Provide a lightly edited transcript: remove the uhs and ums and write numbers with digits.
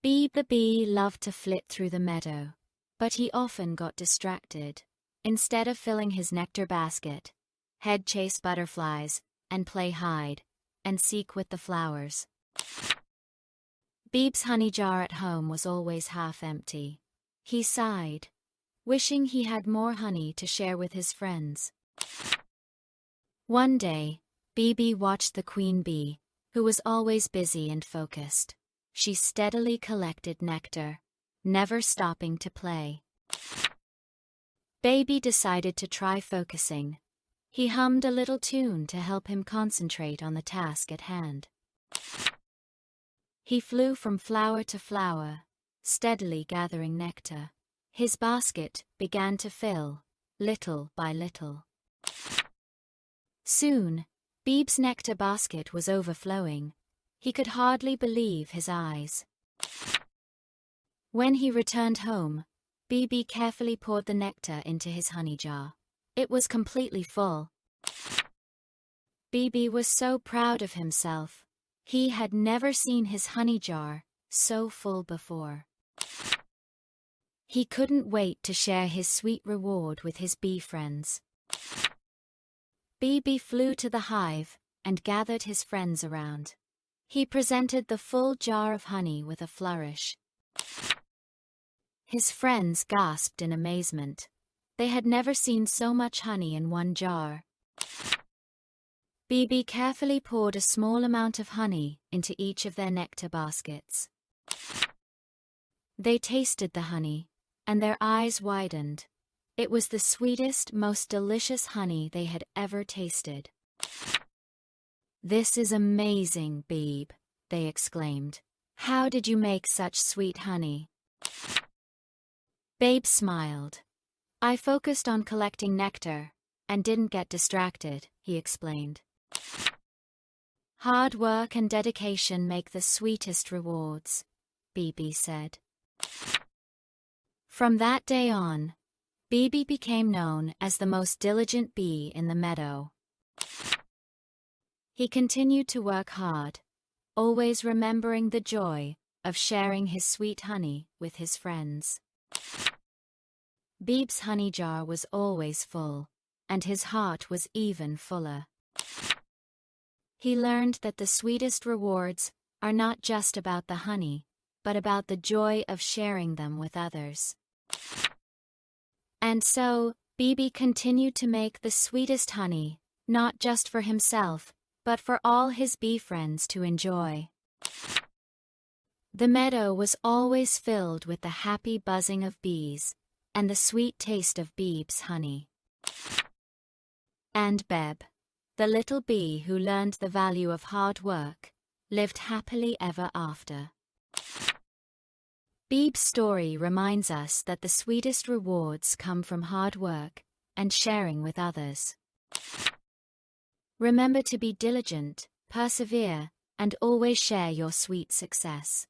Bebe the bee loved to flit through the meadow, but he often got distracted. Instead of filling his nectar basket, he'd chase butterflies and play hide and seek with the flowers. Bebe's honey jar at home was always half empty. He sighed, wishing he had more honey to share with his friends. One day, Bebe watched the queen bee, who was always busy and focused. She steadily collected nectar, never stopping to play. Bebe decided to try focusing. He hummed a little tune to help him concentrate on the task at hand. He flew from flower to flower, steadily gathering nectar. His basket began to fill, little by little. Soon, Bebe's nectar basket was overflowing. He could hardly believe his eyes. When he returned home, Bebe carefully poured the nectar into his honey jar. It was completely full. Bebe was so proud of himself. He had never seen his honey jar so full before. He couldn't wait to share his sweet reward with his bee friends. Bebe flew to the hive and gathered his friends around. He presented the full jar of honey with a flourish. His friends gasped in amazement. They had never seen so much honey in one jar. Bebe carefully poured a small amount of honey into each of their nectar baskets. They tasted the honey, and their eyes widened. It was the sweetest, most delicious honey they had ever tasted. "This is amazing, Bebe," they exclaimed. "How did you make such sweet honey?" Bebe smiled. "I focused on collecting nectar and didn't get distracted," he explained. "Hard work and dedication make the sweetest rewards," Bebe said. From that day on, Bebe became known as the most diligent bee in the meadow. He continued to work hard, always remembering the joy of sharing his sweet honey with his friends. Bebe's honey jar was always full, and his heart was even fuller. He learned that the sweetest rewards are not just about the honey, but about the joy of sharing them with others. And so, Bebe continued to make the sweetest honey, not just for himself, but for all his bee friends to enjoy. The meadow was always filled with the happy buzzing of bees and the sweet taste of Bebe's honey. And Bebe, the little bee who learned the value of hard work, lived happily ever after. Bebe's story reminds us that the sweetest rewards come from hard work and sharing with others. Remember to be diligent, persevere, and always share your sweet success.